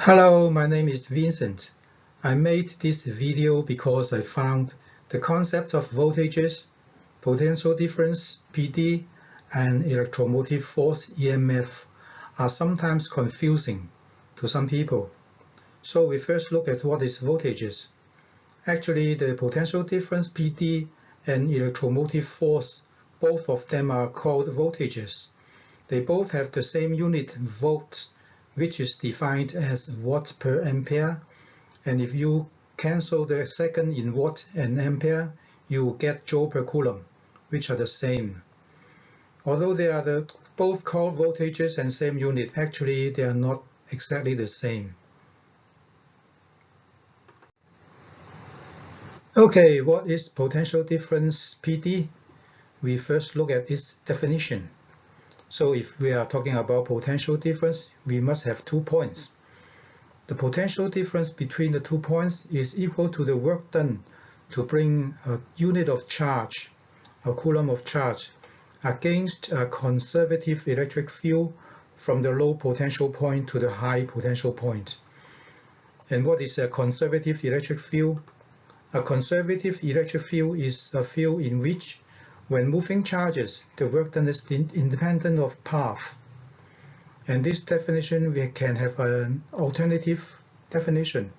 Hello, my name is Vincent. I made this video because I found the concepts of voltages, potential difference (PD), and electromotive force (e.m.f) are sometimes confusing to some people. So we first look at what is voltages. Actually, the potential difference (PD) and electromotive force, both of them are called voltages. They both have the same unit, volt, which is defined as watt per ampere, and if you cancel the second in watt and ampere, you will get joule per coulomb, which are the same. Although they are both called voltages and same unit, actually they are not exactly the same. Okay, what is potential difference PD? We first look at its definition. So if we are talking about potential difference, we must have 2 points. The potential difference between the 2 points is equal to the work done to bring a unit of charge, a coulomb of charge, against a conservative electric field from the low potential point to the high potential point. And what is a conservative electric field? A conservative electric field is a field in which, when moving charges, the work done is independent of path. And this definition, we can have an alternative definition,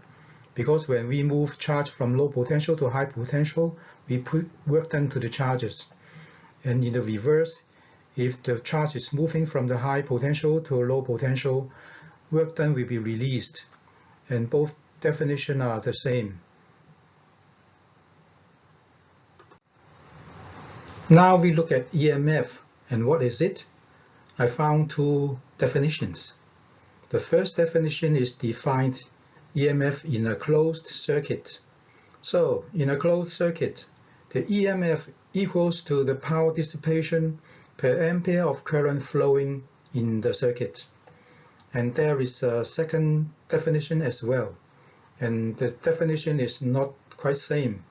because when we move charge from low potential to high potential, we put work done to the charges. And in the reverse, if the charge is moving from the high potential to low potential, work done will be released. And both definitions are the same. Now we look at e.m.f. And what is it? I found 2 definitions. The first definition is defined e.m.f. in a closed circuit. So in a closed circuit, the e.m.f. equals to the power dissipation per ampere of current flowing in the circuit. And there is a second definition as well. And the definition is not quite same.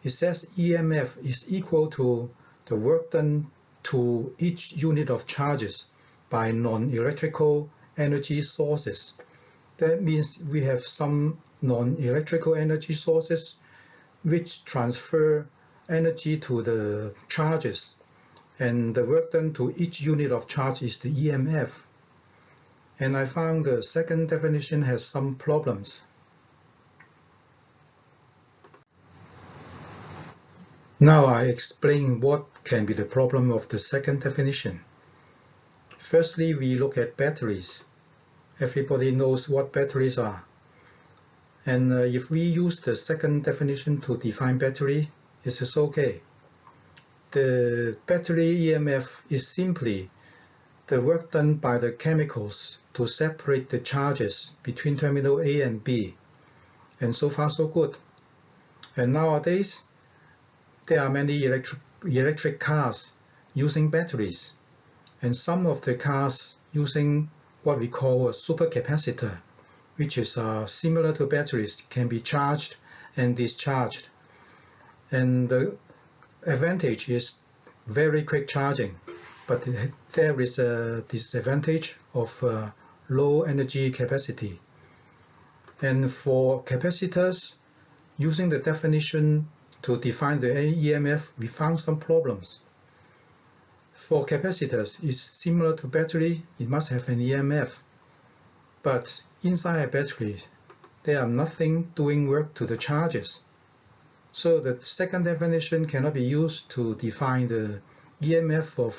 It says e.m.f. is equal to the work done to each unit of charges by non-electrical energy sources. That means we have some non-electrical energy sources which transfer energy to the charges, and the work done to each unit of charge is the e.m.f. And I found the second definition has some problems. Now I explain what can be the problem of the second definition. Firstly, we look at batteries. Everybody knows what batteries are. And if we use the second definition to define battery, it is okay. The battery e.m.f. is simply the work done by the chemicals to separate the charges between terminal A and B. And so far so good. And nowadays, there are many electric cars using batteries. And some of the cars using what we call a supercapacitor, which is similar to batteries, can be charged and discharged. And the advantage is very quick charging, but there is a disadvantage of low energy capacity. And for capacitors, using the definition to define the e.m.f., we found some problems. For capacitors, it's similar to battery, it must have an e.m.f. But inside a battery, there are nothing doing work to the charges. So the second definition cannot be used to define the e.m.f. of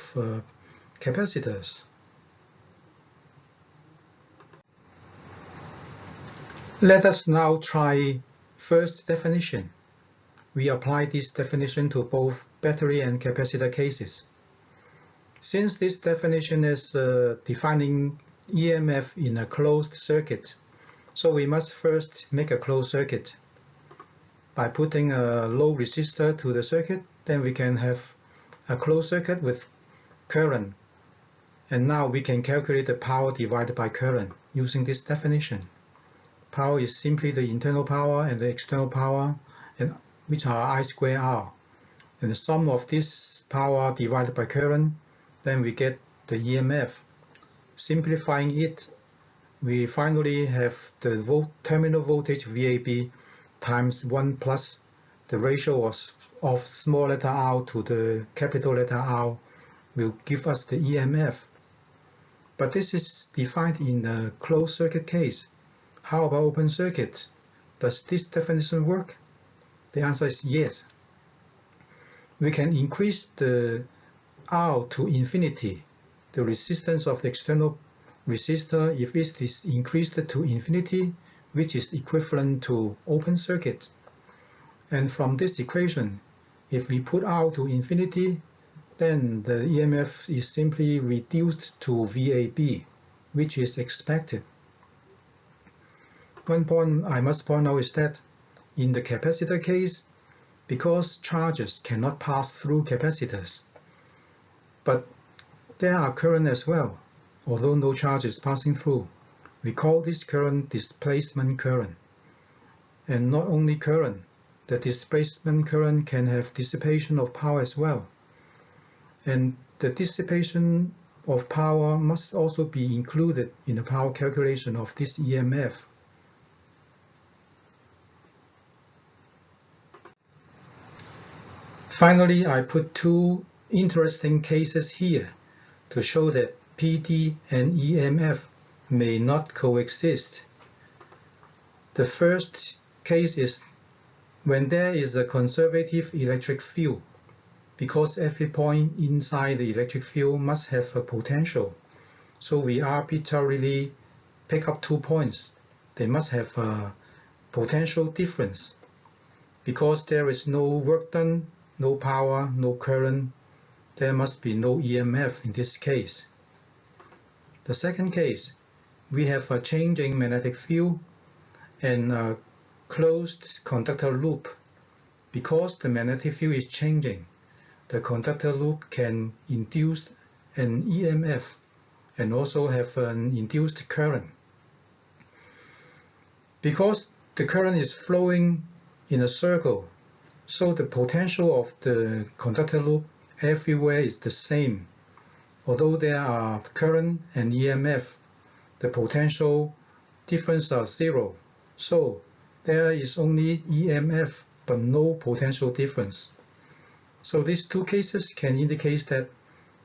capacitors. Let us now try first definition. We apply this definition to both battery and capacitor cases. Since this definition is defining e.m.f. in a closed circuit, so we must first make a closed circuit. By putting a low resistor to the circuit, then we can have a closed circuit with current. And now we can calculate the power divided by current using this definition. Power is simply the internal power and the external power, which are I square R. And the sum of this power divided by current, then we get the e.m.f. Simplifying it, we finally have the terminal voltage VAB times 1 plus the ratio of small letter r to the capital letter R will give us the EMF. But this is defined in a closed circuit case. How about open circuit? Does this definition work? The answer is yes. We can increase the R to infinity, the resistance of the external resistor, if it is increased to infinity, which is equivalent to open circuit. And from this equation, if we put R to infinity, then the EMF is simply reduced to VAB, which is expected. One point I must point out is that in the capacitor case, because charges cannot pass through capacitors, but there are current as well, although no charge is passing through. We call this current displacement current. And not only current, the displacement current can have dissipation of power as well. And the dissipation of power must also be included in the power calculation of this EMF. Finally, I put two interesting cases here to show that PD and EMF may not coexist. The first case is when there is a conservative electric field, because every point inside the electric field must have a potential. So we arbitrarily pick up 2 points. They must have a potential difference. Because there is no work done, no power, no current, there must be no EMF in this case. The second case, we have a changing magnetic field and a closed conductor loop. Because the magnetic field is changing, the conductor loop can induce an EMF and also have an induced current. Because the current is flowing in a circle, so the potential of the conductor loop everywhere is the same. Although there are current and EMF, the potential difference are zero. So there is only EMF but no potential difference. So these two cases can indicate that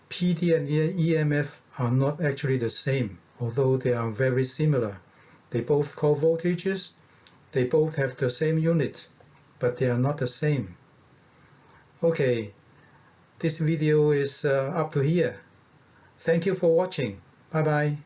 PD and EMF are not actually the same, although they are very similar. They both call voltages, they both have the same unit, but they are not the same. Okay, this video is up to here. Thank you for watching. Bye bye.